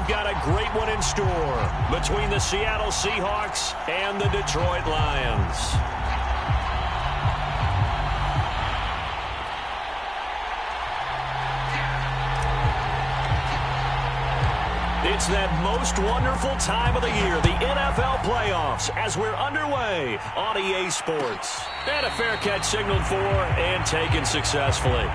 got a great one in store between the Seattle Seahawks and the Detroit Lions. It's that most wonderful time of the year, the NFL playoffs, as we're underway on EA Sports. And a fair catch signaled for and taken successfully.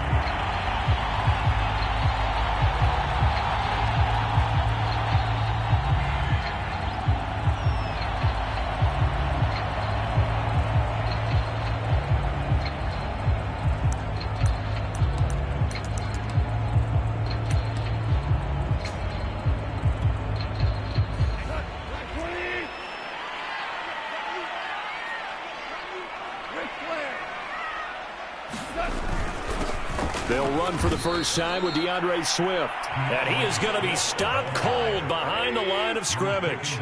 They'll run for the first time with DeAndre Swift. And he is going to be stopped cold behind the line of scrimmage.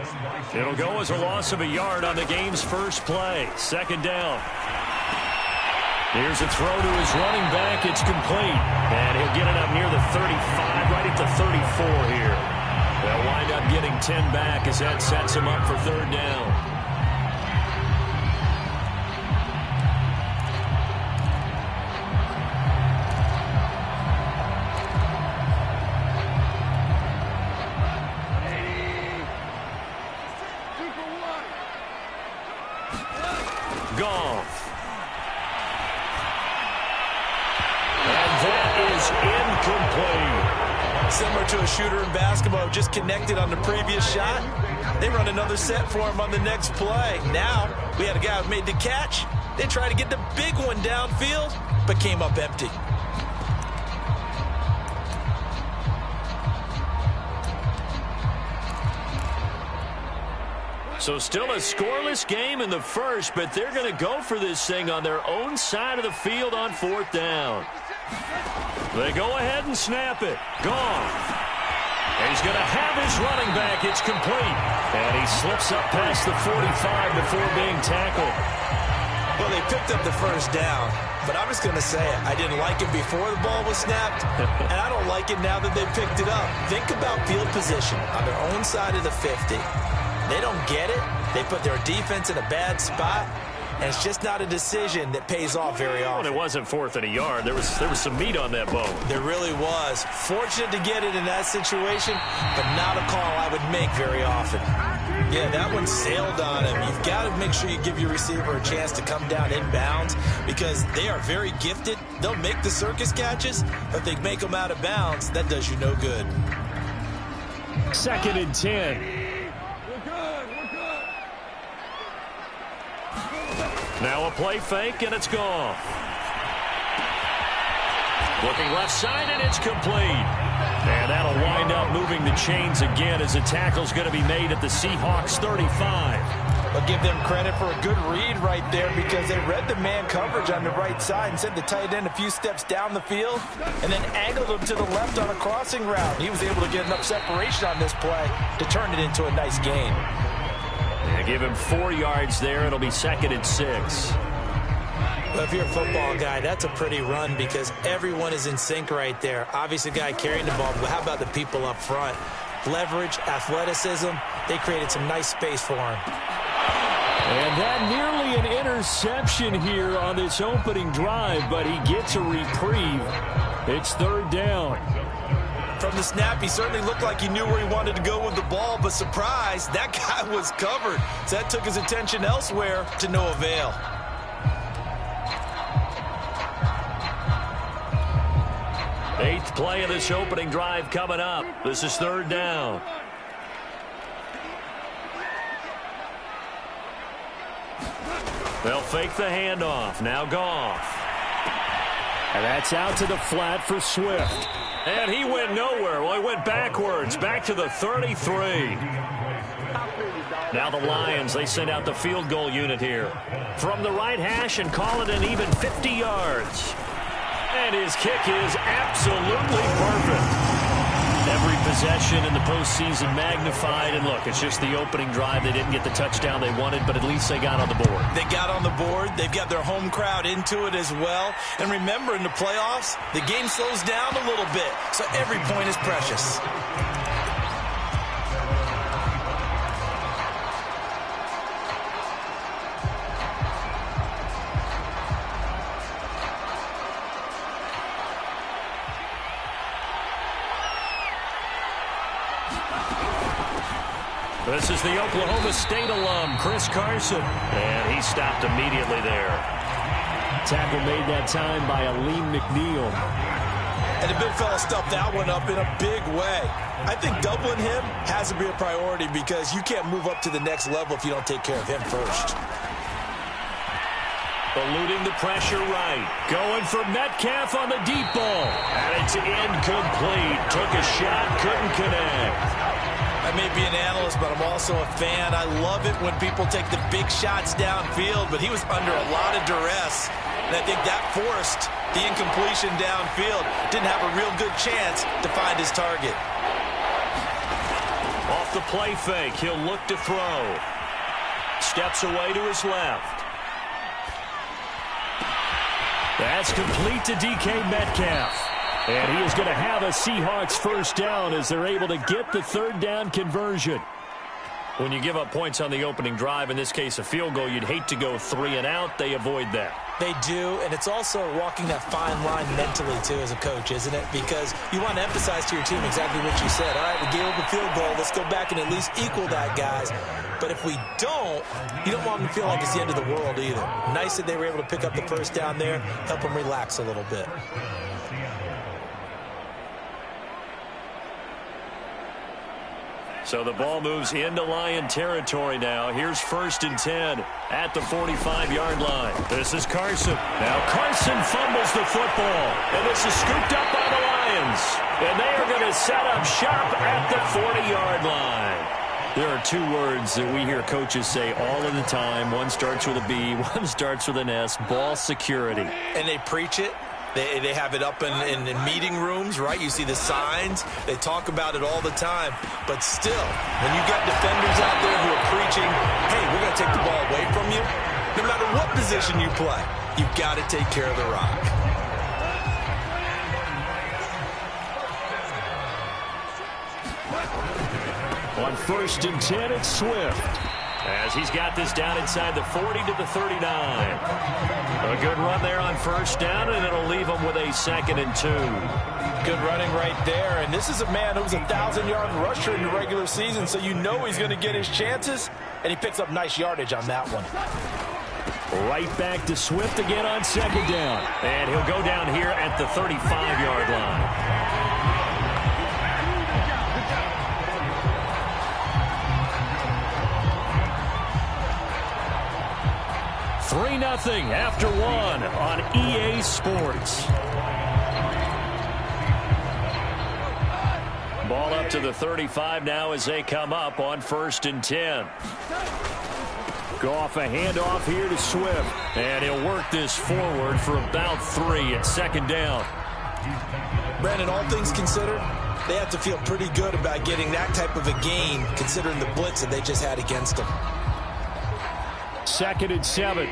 It'll go as a loss of a yard on the game's first play. Second down. Here's a throw to his running back. It's complete. And he'll get it up near the 35, right at the 34 here. They'll wind up getting 10 back as that sets him up for third down. Similar to a shooter in basketball, just connected on the previous shot. They run another set for him on the next play. Now, we had a guy who made the catch. They tried to get the big one downfield, but came up empty. So still a scoreless game in the first, but they're going to go for this thing on their own side of the field on fourth down. They go ahead and snap it. Gone. And he's going to have his running back. It's complete. And he slips up past the 45 before being tackled. Well, they picked up the first down. But I'm just going to say it. I didn't like it before the ball was snapped. And I don't like it now that they picked it up. Think about field position on their own side of the 50. They don't get it. They put their defense in a bad spot. And it's just not a decision that pays off very often. Well, it wasn't fourth and a yard. There was some meat on that bone. There really was. Fortunate to get it in that situation, but not a call I would make very often. Yeah, that one sailed on him. You've got to make sure you give your receiver a chance to come down inbounds because they are very gifted. They'll make the circus catches, but if they make them out of bounds, that does you no good. 2nd and 10. Now a play fake, and it's gone. Looking left side, and it's complete. And that'll wind up moving the chains again as the tackle's going to be made at the Seahawks 35. I'll give them credit for a good read right there because they read the man coverage on the right side and sent the tight end a few steps down the field and then angled him to the left on a crossing route. He was able to get enough separation on this play to turn it into a nice gain. Yeah, give him 4 yards there. It'll be 2nd and 6. Well, if you're a football guy, that's a pretty run because everyone is in sync right there. Obviously, the guy carrying the ball, but how about the people up front? Leverage, athleticism, they created some nice space for him. And that nearly an interception here on this opening drive, but he gets a reprieve. It's 3rd down. From the snap, he certainly looked like he knew where he wanted to go with the ball, but surprise, that guy was covered. So that took his attention elsewhere to no avail. Eighth play of this opening drive coming up. This is 3rd down. They'll fake the handoff. Now Goff. And that's out to the flat for Swift. And he went nowhere. Well, he went backwards, back to the 33. Now the Lions, they send out the field goal unit here. From the right hash and call it an even 50 yards. And his kick is absolutely perfect. Every possession in the postseason magnified. And look, it's just the opening drive. They didn't get the touchdown they wanted, but at least they got on the board. They got on the board. They've got their home crowd into it as well. And remember, in the playoffs, the game slows down a little bit. So every point is precious. This is the Oklahoma State alum, Chris Carson. And he stopped immediately there. Tackle made that time by Aleem McNeil. And the big fella stuffed that one up in a big way. I think doubling him has to be a priority because you can't move up to the next level if you don't take care of him first. Eluding the pressure right. Going for Metcalf on the deep ball. And it's incomplete. Took a shot, couldn't connect. I may be an analyst, but I'm also a fan. I love it when people take the big shots downfield, but he was under a lot of duress. And I think that forced the incompletion downfield. Didn't have a real good chance to find his target. Off the play fake, he'll look to throw. Steps away to his left. That's complete to DK Metcalf. And he is going to have a Seahawks first down as they're able to get the third down conversion. When you give up points on the opening drive, in this case a field goal, you'd hate to go 3 and out. They avoid that. They do, and it's also walking that fine line mentally, too, as a coach, isn't it? Because you want to emphasize to your team exactly what you said. All right, we gave up a field goal. Let's go back and at least equal that, guys. But if we don't, you don't want them to feel like it's the end of the world either. Nice that they were able to pick up the first down there, help them relax a little bit. So the ball moves into Lion territory now. Here's 1st and 10 at the 45-yard line. This is Carson. Now Carson fumbles the football. And this is scooped up by the Lions. And they are going to set up shop at the 40-yard line. There are 2 words that we hear coaches say all of the time. One starts with a B, one starts with an S. Ball security. And they preach it. They have it up in meeting rooms, right? You see the signs. They talk about it all the time. But still, when you got defenders out there who are preaching, hey, we're going to take the ball away from you, no matter what position you play, you've got to take care of the rock. On 1st and 10, it's Swift. As he's got this down inside the 40 to the 39. A good run there on first down, and it'll leave him with a 2nd and 2. Good running right there. And this is a man who was a 1,000-yard rusher in the regular season, so you know he's going to get his chances, and he picks up nice yardage on that one. Right back to Swift again on 2nd down. And he'll go down here at the 35-yard line. 3-0 after 1 on EA Sports. Ball up to the 35 now as they come up on 1st and 10. Goff a handoff here to Swift. And he'll work this forward for about 3 at 2nd down. Brandon, all things considered, they have to feel pretty good about getting that type of a gain considering the blitz that they just had against them. 2nd and 7.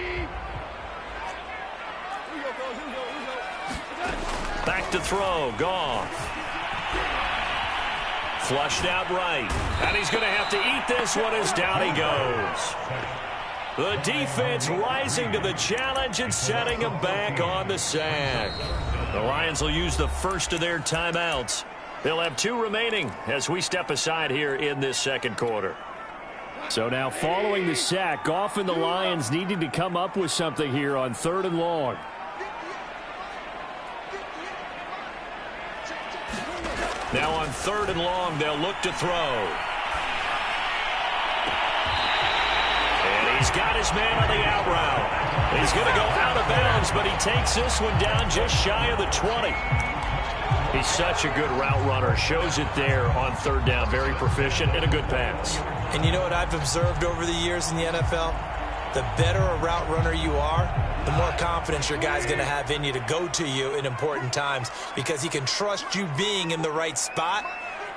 Back to throw. Goff. Flushed out right. And he's going to have to eat this one as down he goes. The defense rising to the challenge and setting him back on the sack. The Lions will use the first of their timeouts. They'll have 2 remaining as we step aside here in this 2nd quarter. So now following the sack, Goff and the Lions needing to come up with something here on 3rd and long. Now on 3rd and long, they'll look to throw. And he's got his man on the out route. He's going to go out of bounds, but he takes this one down just shy of the 20. He's such a good route runner. Shows it there on 3rd down. Very proficient and a good pass. And you know what I've observed over the years in the NFL? The better a route runner you are, the more confidence your guy's going to have in you to go to you in important times because he can trust you being in the right spot,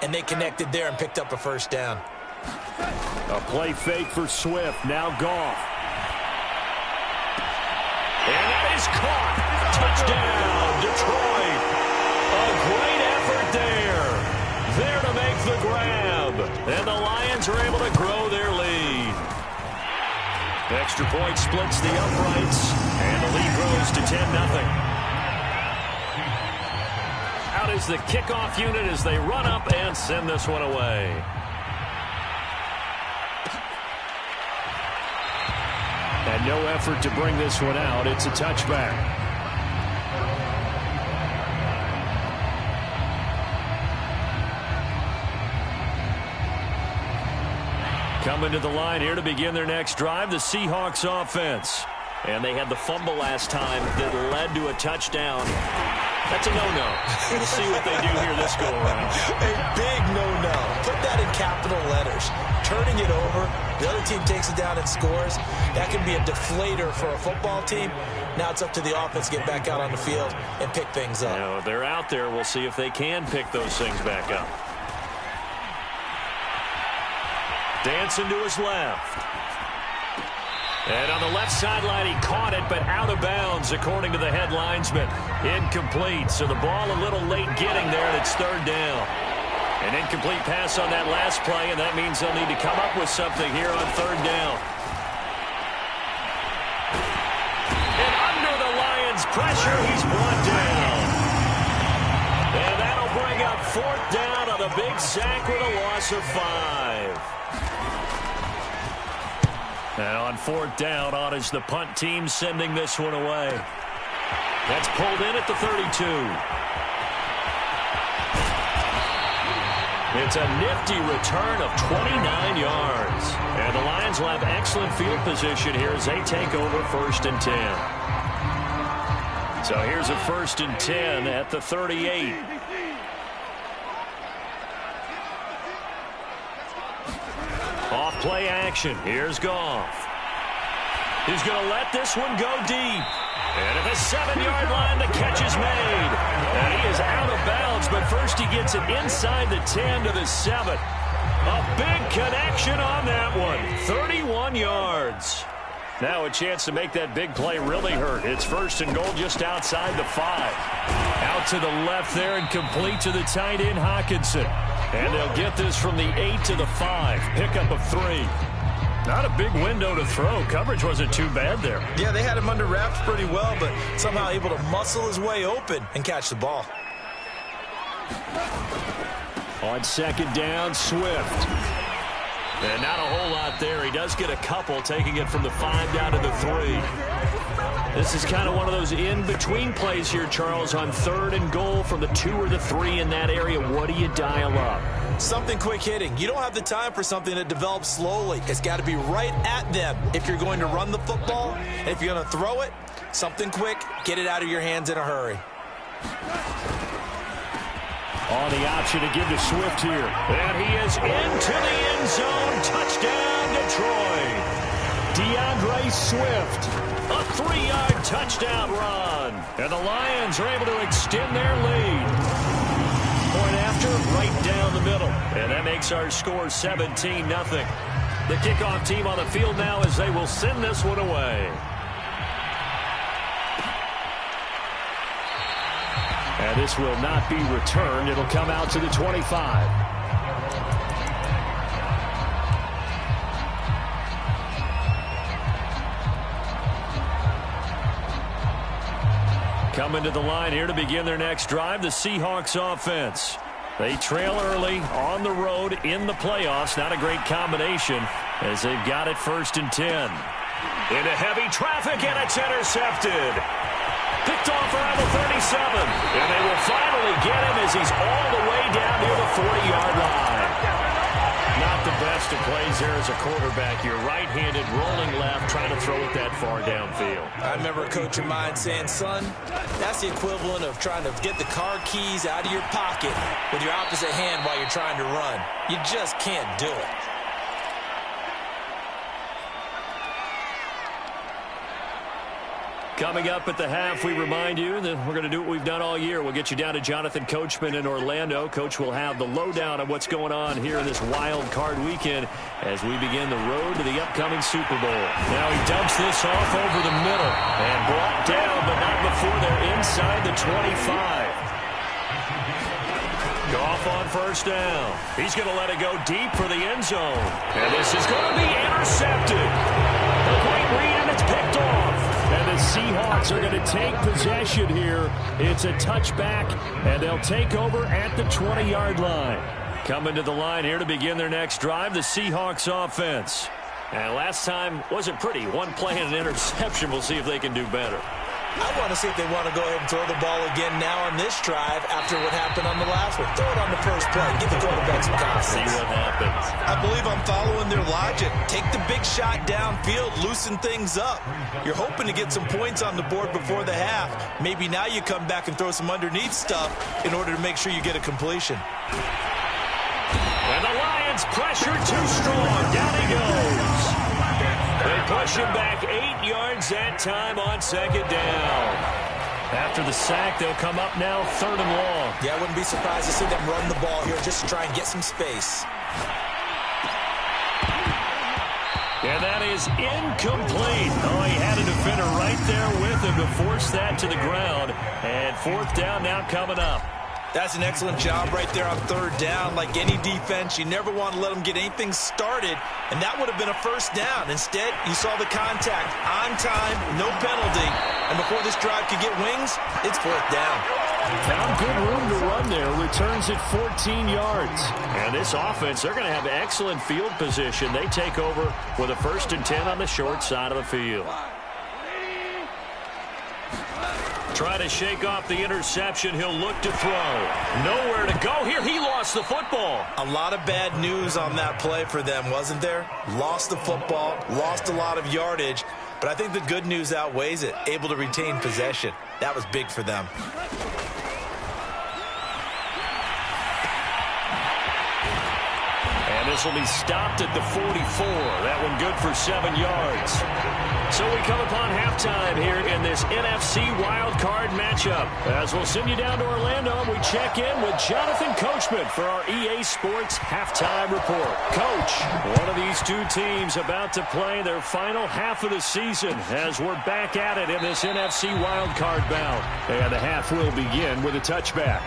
and they connected there and picked up a first down. A play fake for Swift. Now Goff. And that is caught. Touchdown, Detroit. A great effort there. There to make the grab. And the Lions are able to grow their lead. Extra point splits the uprights. And the lead grows to 10-0. Out is the kickoff unit as they run up and send this one away. And no effort to bring this one out. It's a touchback. Coming to the line here to begin their next drive, the Seahawks offense. And they had the fumble last time that led to a touchdown. That's a no-no. We'll see what they do here this go-around. A big no-no. Put that in capital letters. Turning it over, the other team takes it down and scores. That can be a deflator for a football team. Now it's up to the offense to get back out on the field and pick things up. You know, they're out there. We'll see if they can pick those things back up. Dancing to his left. And on the left sideline, he caught it, but out of bounds, according to the head linesman. Incomplete, so the ball a little late getting there, and it's third down. An incomplete pass on that last play, and that means they'll need to come up with something here on third down. And under the Lions' pressure, he's brought down. And that'll bring up fourth down on a big sack with a loss of 5. And on fourth down, on is the punt team sending this one away. That's pulled in at the 32. It's a nifty return of 29 yards. And the Lions will have excellent field position here as they take over first and 10. So here's a first and 10 at the 38. Off play action. Here's Goff. He's going to let this one go deep. And at the 7-yard line, the catch is made. And he is out of bounds, but first he gets it inside the 10 to the 7. A big connection on that one. 31 yards. Now a chance to make that big play really hurt. It's first and goal just outside the 5. Out to the left there and complete to the tight end, Hockenson. And they'll get this from the 8 to the 5. Pickup of 3. Not a big window to throw. Coverage wasn't too bad there. Yeah, they had him under wraps pretty well, but somehow able to muscle his way open and catch the ball. On second down, Swift. And not a whole lot there. He does get a couple, taking it from the 5 down to the 3. This is kind of one of those in-between plays here, Charles, on third and goal from the 2 or the 3 in that area. What do you dial up? Something quick hitting. You don't have the time for something that develops slowly. It's got to be right at them if you're going to run the football. And if you're going to throw it, something quick, get it out of your hands in a hurry. On the option to give to Swift here. And he is into the end zone. Touchdown, Detroit. DeAndre Swift. A 3-yard touchdown run. And the Lions are able to extend their lead. Point after, right down the middle. And that makes our score 17-0. The kickoff team on the field now as they will send this one away. And this will not be returned. It'll come out to the 25. Coming to the line here to begin their next drive, the Seahawks offense. They trail early on the road in the playoffs. Not a great combination as they've got it first and 10. Into heavy traffic, and it's intercepted. Picked off around the 37. And they will finally get him as he's all the way down near the 40-yard line. Not the best of plays there as a quarterback. You're right-handed, rolling left, trying to throw it that far downfield. I remember a coach of mine saying, son, that's the equivalent of trying to get the car keys out of your pocket with your opposite hand while you're trying to run. You just can't do it. Coming up at the half, we remind you that we're going to do what we've done all year. We'll get you down to Jonathan Coachman in Orlando. Coach will have the lowdown on what's going on here in this wild card weekend as we begin the road to the upcoming Super Bowl. Now he dumps this off over the middle and brought down, but not before they're inside the 25. Goff on first down. He's going to let it go deep for the end zone. And this is going to be intercepted. A great read, and it's picked off. And the Seahawks are going to take possession here. It's a touchback, and they'll take over at the 20-yard line. Coming to the line here to begin their next drive, the Seahawks offense. And last time wasn't pretty. One play and an interception. We'll see if they can do better. I want to see if they want to go ahead and throw the ball again now on this drive after what happened on the last one. Throw it on the first play. Give the quarterback some confidence. See what happens. I believe I'm following their logic. Take the big shot downfield, loosen things up. You're hoping to get some points on the board before the half. Maybe now you come back and throw some underneath stuff in order to make sure you get a completion. And the Lions pressure too strong. Down he goes. They push him back 8 yards that time on second down. After the sack, they'll come up now 3rd and long. Yeah, I wouldn't be surprised to see them run the ball here just to try and get some space. And that is incomplete. Oh, he had a defender right there with him to force that to the ground. And 4th down now coming up. That's an excellent job right there on 3rd down. Like any defense, you never want to let them get anything started, and that would have been a 1st down. Instead, you saw the contact on time, no penalty, and before this drive could get wings, it's 4th down. Found good room to run there. Returns at 14 yards. And this offense, they're going to have excellent field position. They take over with a 1st and 10 on the short side of the field. Try to shake off the interception. He'll look to throw. Nowhere to go here. He lost the football. A lot of bad news on that play for them, wasn't there? Lost the football, lost a lot of yardage, but I think the good news outweighs it. Able to retain possession. That was big for them. And this will be stopped at the 44. That one good for 7 yards. So we come upon halftime here in this NFC wildcard matchup. As we'll send you down to Orlando, and we check in with Jonathan Coachman for our EA Sports Halftime Report. Coach, one of these two teams about to play their final half of the season as we're back at it in this NFC wildcard bout. And the half will begin with a touchback.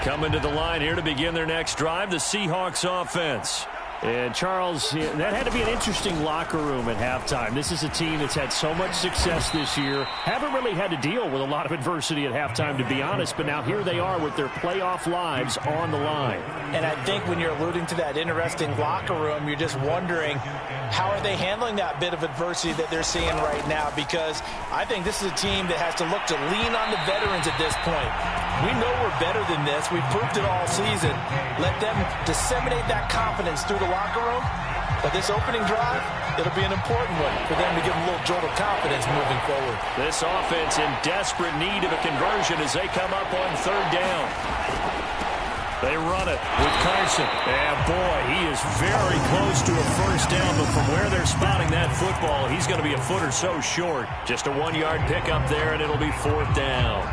Coming to the line here to begin their next drive, the Seahawks offense. And, Charles, that had to be an interesting locker room at halftime. This is a team that's had so much success this year. Haven't really had to deal with a lot of adversity at halftime, to be honest. But now here they are with their playoff lives on the line. And I think when you're alluding to that interesting locker room, you're just wondering how are they handling that bit of adversity that they're seeing right now? Because I think this is a team that has to look to lean on the veterans at this point. We know we're better than this. We've proved it all season. Let them disseminate that confidence through the locker room. But this opening drive, it'll be an important one for them to give them a little jolt of confidence moving forward. This offense in desperate need of a conversion as they come up on 3rd down. They run it with Carson. And, boy, he is very close to a 1st down. But from where they're spotting that football, he's going to be a foot or so short. Just a 1-yard pickup there, and it'll be 4th down.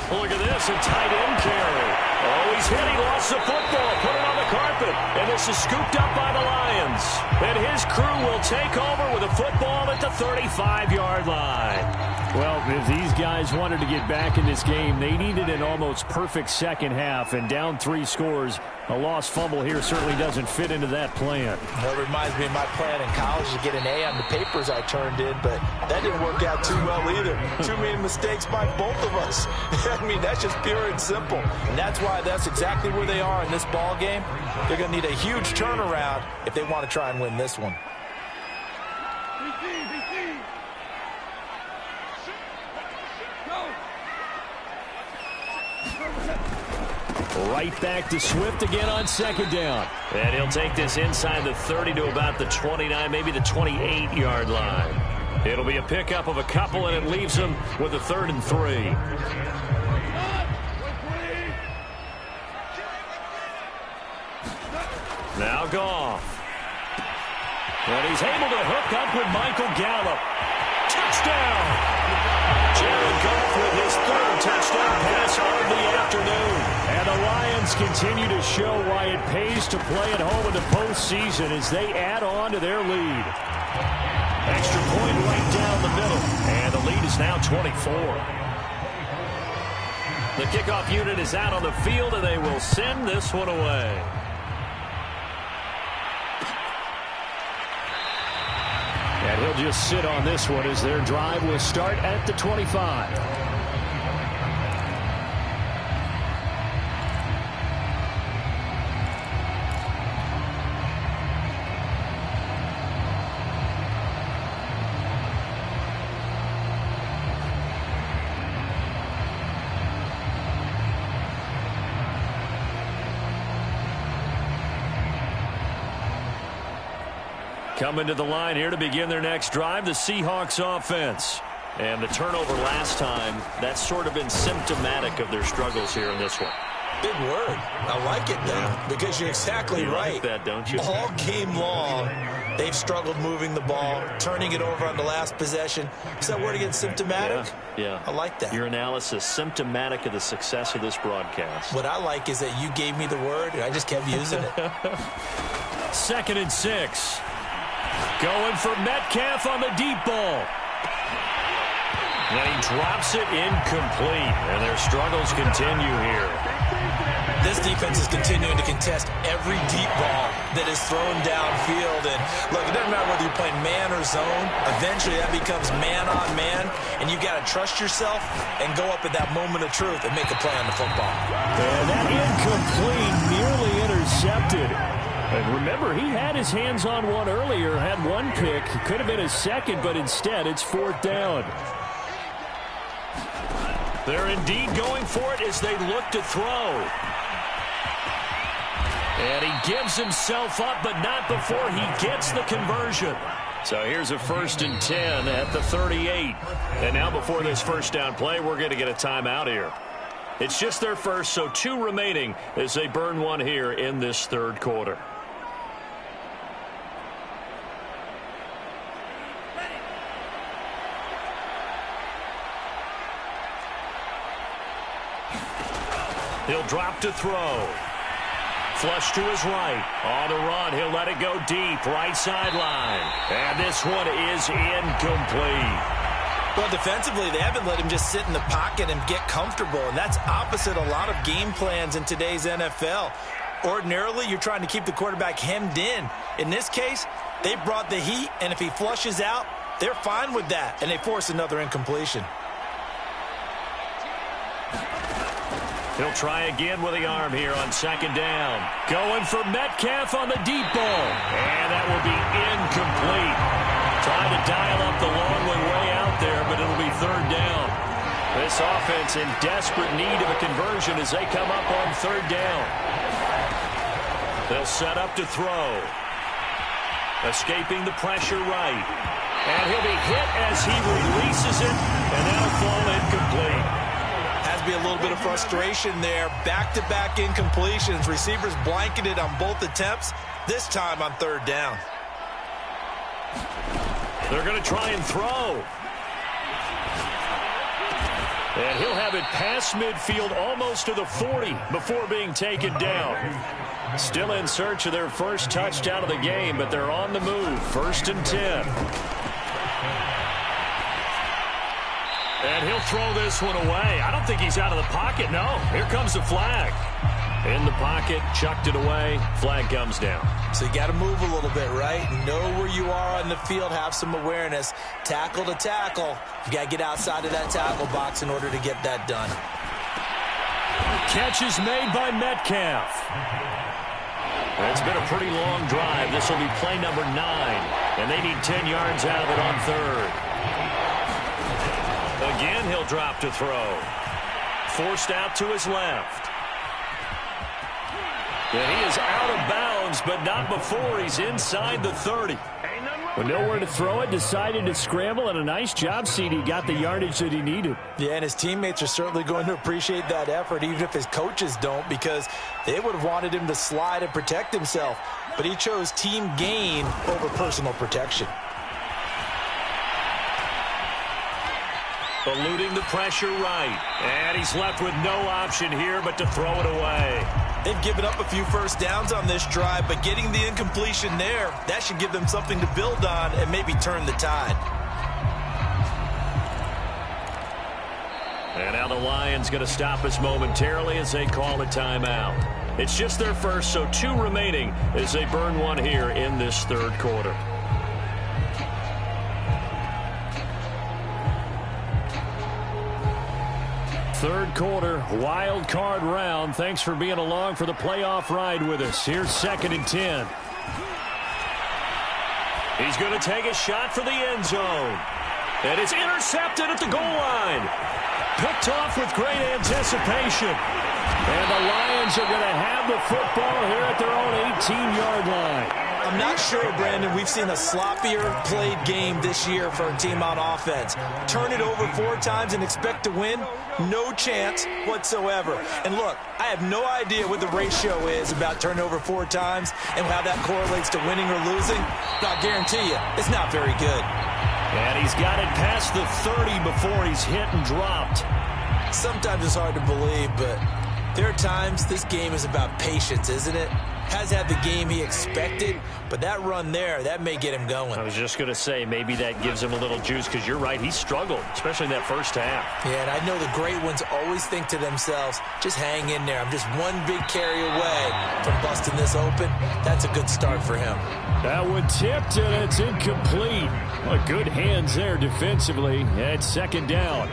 Look at this, a tight end carry. Oh, he's hit. He lost the football. Put it on the carpet. And this is scooped up by the Lions. And his crew will take over with a football at the 35-yard line. Well, if these guys wanted to get back in this game, they needed an almost perfect second half. And down 3 scores, a lost fumble here certainly doesn't fit into that plan. Well, it reminds me of my plan in college to get an A on the papers I turned in, but that didn't work out too well either. Too many mistakes by both of us. I mean, that's just pure and simple. And that's why that's exactly where they are in this ball game. They're going to need a huge turnaround if they want to try and win this one. Right back to Swift again on 2nd down. And he'll take this inside the 30 to about the 29, maybe the 28-yard line. It'll be a pickup of a couple, and it leaves him with a 3rd and 3. Now Goff. And he's able to hook up with Michael Gallup. Touchdown! Jared Goff with his 3rd touchdown pass of the afternoon. And the Lions continue to show why it pays to play at home in the postseason as they add on to their lead. Extra point right down the middle. And the lead is now 24. The kickoff unit is out on the field, and they will send this one away. And he'll just sit on this one as their drive will start at the 25. Coming to the line here to begin their next drive, the Seahawks offense. And the turnover last time, that's sort of been symptomatic of their struggles here in this one. Big word. I like it, though, because you're exactly right. Like that, don't you? All game long, they've struggled moving the ball, turning it over on the last possession. Is that word again, symptomatic? Yeah. I like that. Your analysis, symptomatic of the success of this broadcast. What I like is that you gave me the word, and I just kept using it. 2nd and 6. Going for Metcalf on the deep ball. And he drops it incomplete. And their struggles continue here. This defense is continuing to contest every deep ball that is thrown downfield. And look, it doesn't matter whether you're playing man or zone. Eventually that becomes man on man. And you've got to trust yourself and go up at that moment of truth and make a play on the football. And that incomplete, nearly intercepted. And remember, he had his hands on one earlier, had one pick. Could have been his second, but instead it's 4th down. They're indeed going for it as they look to throw. And he gives himself up, but not before he gets the conversion. So here's a 1st and 10 at the 38. And now before this first down play, we're going to get a timeout here. It's just their first, so 2 remaining as they burn one here in this 3rd quarter. He'll drop to throw. Flush to his right. On the run, he'll let it go deep. Right sideline. And this one is incomplete. Well, defensively, they haven't let him just sit in the pocket and get comfortable, and that's opposite a lot of game plans in today's NFL. Ordinarily, you're trying to keep the quarterback hemmed in. In this case, they brought the heat, and if he flushes out, they're fine with that, and they force another incompletion. He'll try again with the arm here on 2nd down. Going for Metcalf on the deep ball. And that will be incomplete. Trying to dial up the long way out there, but it'll be 3rd down. This offense in desperate need of a conversion as they come up on 3rd down. They'll set up to throw. Escaping the pressure right. And he'll be hit as he releases it, and that'll fall incomplete. Has to be a little bit of frustration there. Back-to-back incompletions. Receivers blanketed on both attempts, this time on 3rd down. They're going to try and throw. And he'll have it past midfield almost to the 40 before being taken down. Still in search of their first touchdown of the game, but they're on the move. 1st and 10. And he'll throw this one away. I don't think he's out of the pocket. No, here comes the flag. In the pocket, chucked it away. Flag comes down. So you got to move a little bit, right? Know where you are on the field. Have some awareness. Tackle to tackle. You got to get outside of that tackle box in order to get that done. Catch is made by Metcalf. It's been a pretty long drive. This will be play number 9. And they need 10 yards out of it on 3rd. Again, he'll drop to throw. Forced out to his left. And he is out of bounds, but not before he's inside the 30. With nowhere to throw it, decided to scramble, and a nice job, CD. Got the yardage that he needed. Yeah, and his teammates are certainly going to appreciate that effort, even if his coaches don't, because they would have wanted him to slide and protect himself. But he chose team gain over personal protection. Eluding the pressure right. And he's left with no option here but to throw it away. They've given up a few first downs on this drive, but getting the incompletion there, that should give them something to build on and maybe turn the tide. And now the Lions going to stop us momentarily as they call a timeout. It's just their first, so 2 remaining as they burn one here in this third quarter. Third quarter, wild card round. Thanks for being along for the playoff ride with us. Here's 2nd and 10. He's going to take a shot for the end zone. And it's intercepted at the goal line. Picked off with great anticipation. And the Lions are going to have the football here at their own 18-yard line. I'm not sure, Brandon, we've seen a sloppier played game this year for a team on offense. Turn it over 4 times and expect to win? No chance whatsoever. And look, I have no idea what the ratio is about turnover 4 times and how that correlates to winning or losing. But I'll guarantee you, it's not very good. And he's got it past the 30 before he's hit and dropped. Sometimes it's hard to believe, but there are times this game is about patience, isn't it? Has had the game he expected, but that run there, that may get him going. I was just going to say, maybe that gives him a little juice, because you're right, he struggled, especially in that first half. Yeah, and I know the great ones always think to themselves, just hang in there. I'm just one big carry away from busting this open. That's a good start for him. That one tipped, and it's incomplete. Well, good hands there defensively at 2nd down.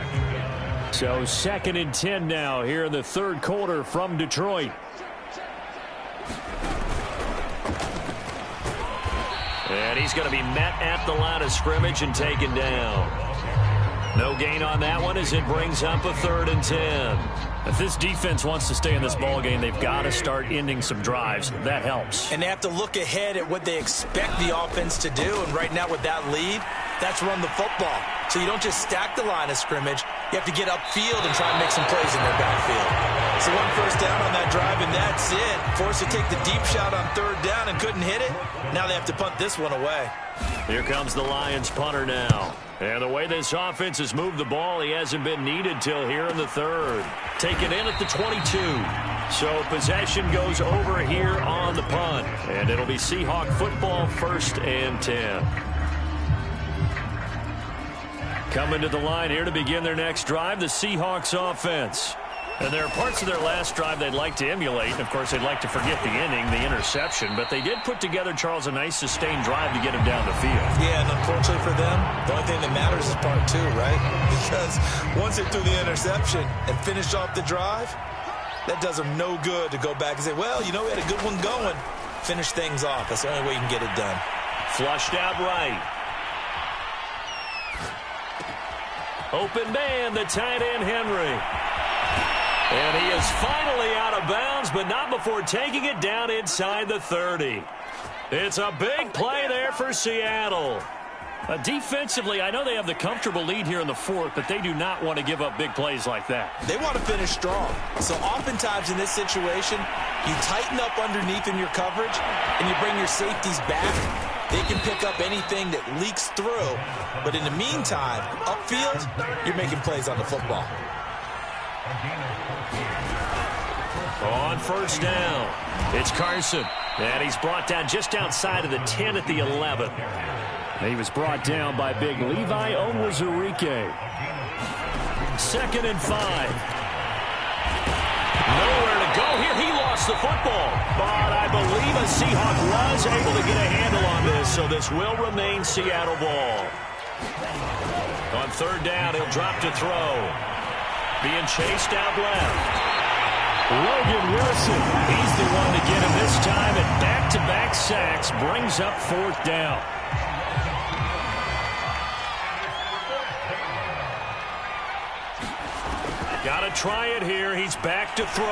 So 2nd and 10 now here in the third quarter from Detroit. And he's going to be met at the line of scrimmage and taken down. No gain on that one as it brings up a 3rd and 10. If this defense wants to stay in this ballgame, they've got to start ending some drives. That helps. And they have to look ahead at what they expect the offense to do. And right now with that lead, that's run the football. So you don't just stack the line of scrimmage. You have to get upfield and try and make some plays in their backfield. So 1 first down on that drive, and that's it. Forced to take the deep shot on 3rd down and couldn't hit it. Now they have to punt this one away. Here comes the Lions punter now. And the way this offense has moved the ball, he hasn't been needed till here in the 3rd. Taken in at the 22. So possession goes over here on the punt. And it'll be Seahawk football, 1st and 10. Coming to the line here to begin their next drive, the Seahawks offense. And there are parts of their last drive they'd like to emulate. And, of course, they'd like to forget the inning, the interception. But they did put together, Charles, a nice sustained drive to get him down the field. Yeah, and unfortunately for them, the only thing that matters is part 2, right? Because once they threw the interception and finished off the drive, that does them no good to go back and say, well, you know, we had a good one going. Finish things off. That's the only way you can get it done. Flushed out right. Open man, the tight end, Henry. And he is finally out of bounds, but not before taking it down inside the 30. It's a big play there for Seattle. Defensively, I know they have the comfortable lead here in the 4th, but they do not want to give up big plays like that. They want to finish strong. So oftentimes in this situation, you tighten up underneath in your coverage, and you bring your safeties back. They can pick up anything that leaks through. But in the meantime, upfield, you're making plays on the football. On 1st down, it's Carson. And he's brought down just outside of the 10 at the 11. He was brought down by big Levi Onwuzurike. 2nd and 5. Nowhere to go here. He lost the football. But I believe a Seahawk was able to get a handle on this, so this will remain Seattle ball. On 3rd down, he'll drop to throw. Being chased out left. Logan Wilson, he's the one to get him this time, and back-to-back sacks brings up 4th down. Got to try it here. He's back to throw.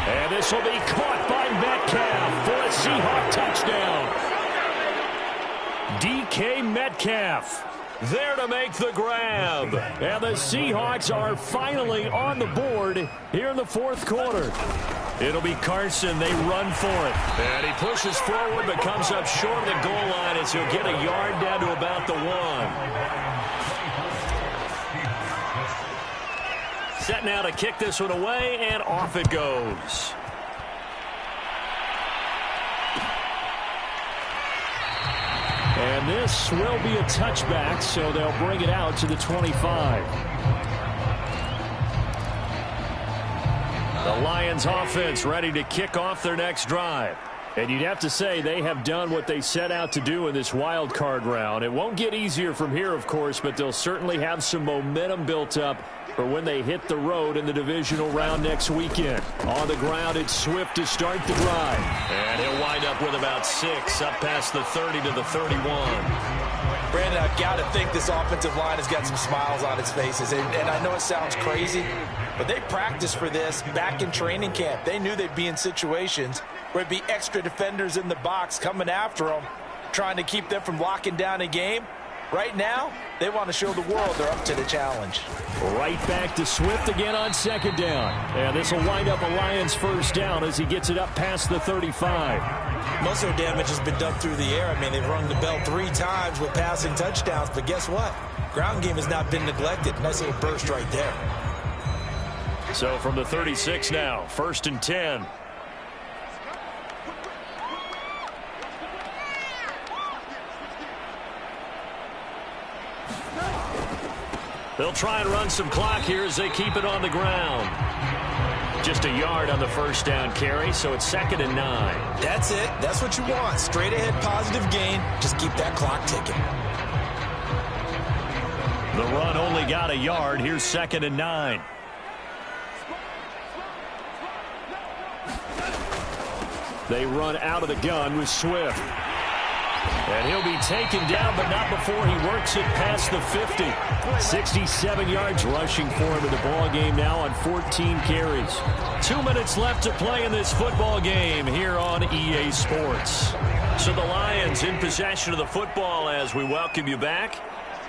And this will be caught by Metcalf for a Seahawk touchdown. DK Metcalf there to make the grab. And the Seahawks are finally on the board here in the 4th quarter. It'll be Carson. They run for it. And he pushes forward but comes up short of the goal line as he'll get a yard down to about the 1. Set now to kick this one away, and off it goes. And this will be a touchback, so they'll bring it out to the 25. The Lions offense ready to kick off their next drive. And you'd have to say they have done what they set out to do in this wild card round. It won't get easier from here, of course, but they'll certainly have some momentum built up for when they hit the road in the divisional round next weekend. On the ground, it's Swift to start the drive. And he'll wind up with about 6, up past the 30 to the 31. Brandon, I've got to think this offensive line has got some smiles on its faces. And I know it sounds crazy, but they practiced for this back in training camp. They knew they'd be in situations where it'd be extra defenders in the box coming after them, trying to keep them from locking down a game. Right now, they want to show the world they're up to the challenge. Right back to Swift again on second down. And this will wind up a Lions first down as he gets it up past the 35. Most of their damage has been done through the air. I mean, they've rung the bell 3 times with passing touchdowns. But guess what? Ground game has not been neglected. Nice little burst right there. So from the 36 now, 1st and 10. They'll try and run some clock here as they keep it on the ground. Just a yard on the first down carry, so it's 2nd and 9. That's it. That's what you want. Straight ahead positive gain. Just keep that clock ticking. The run only got a yard. Here's 2nd and 9. They run out of the gun with Swift. And he'll be taken down, but not before he works it past the 50. 67 yards rushing for him in the ball game now on 14 carries. 2 minutes left to play in this football game here on EA Sports. So the Lions in possession of the football as we welcome you back.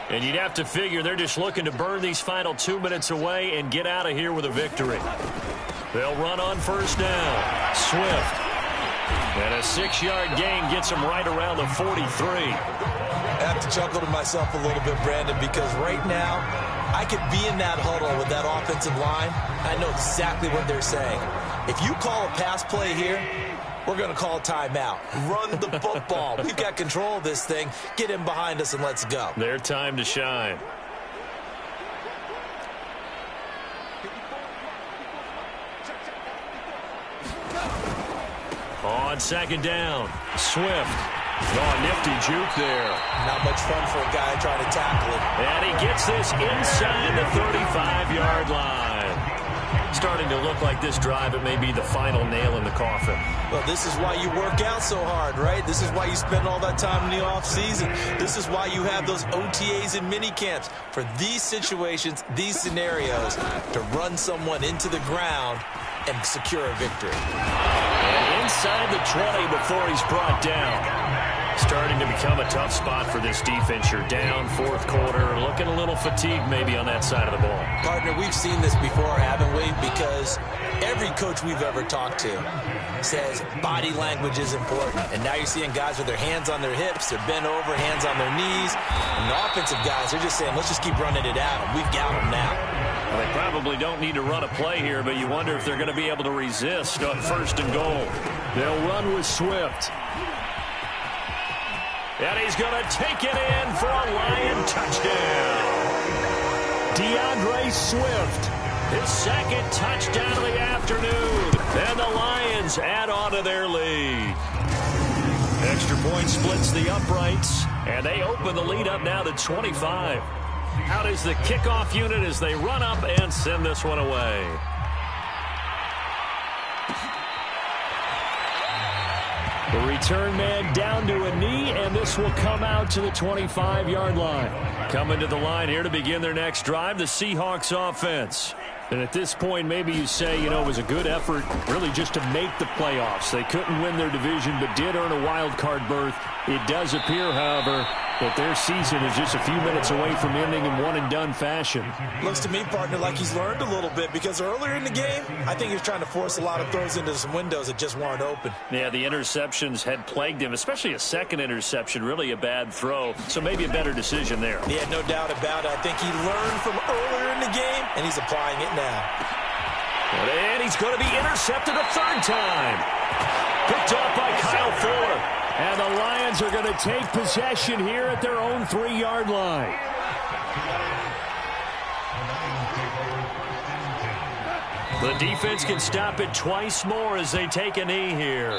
And you'd have to figure they're just looking to burn these final 2 minutes away and get out of here with a victory. They'll run on first down. Swift. And a 6-yard gain gets him right around the 43. I have to chuckle to myself a little bit, Brandon, because right now I could be in that huddle with that offensive line. I know exactly what they're saying. If you call a pass play here, we're going to call a timeout. Run the football. We've got control of this thing. Get in behind us and let's go. Their time to shine. On second down, Swift. Oh, nifty juke there. Not much fun for a guy trying to tackle it. And he gets this inside the 35-yard line. Starting to look like this drive, it may be the final nail in the coffin. Well, this is why you work out so hard, right? This is why you spend all that time in the offseason. This is why you have those OTAs and mini camps. For these situations, these scenarios, to run someone into the ground and secure a victory. And inside the 20 before he's brought down. Starting to become a tough spot for this defense. You're down 4th quarter, looking a little fatigued maybe on that side of the ball. Partner, we've seen this before, haven't we? Because every coach we've ever talked to says body language is important. And now you're seeing guys with their hands on their hips, they're bent over, hands on their knees. And the offensive guys, they're just saying, let's just keep running it at them. We've got them now. Well, they probably don't need to run a play here, but you wonder if they're going to be able to resist on 1st and goal. They'll run with Swift. And he's going to take it in for a Lion touchdown. DeAndre Swift, his 2nd touchdown of the afternoon. And the Lions add on to their lead. Extra point splits the uprights, and they open the lead up now to 25. Out is the kickoff unit as they run up and send this one away. The return man down to a knee, and this will come out to the 25-yard line. Coming to the line here to begin their next drive, the Seahawks offense. And at this point, maybe you say, you know, it was a good effort really just to make the playoffs. They couldn't win their division, but did earn a wild card berth. It does appear, however, But their season is just a few minutes away from ending in one-and-done fashion. Looks to me, partner, like he's learned a little bit because earlier in the game, I think he was trying to force a lot of throws into some windows that just weren't open. Yeah, the interceptions had plagued him, especially a second interception, really a bad throw. So maybe a better decision there. Yeah, no doubt about it. I think he learned from earlier in the game, and he's applying it now. And he's going to be intercepted a third time. Picked up by Kyle Fuller. And the Lions are going to take possession here at their own 3-yard line. The defense can stop it twice more as they take a knee here.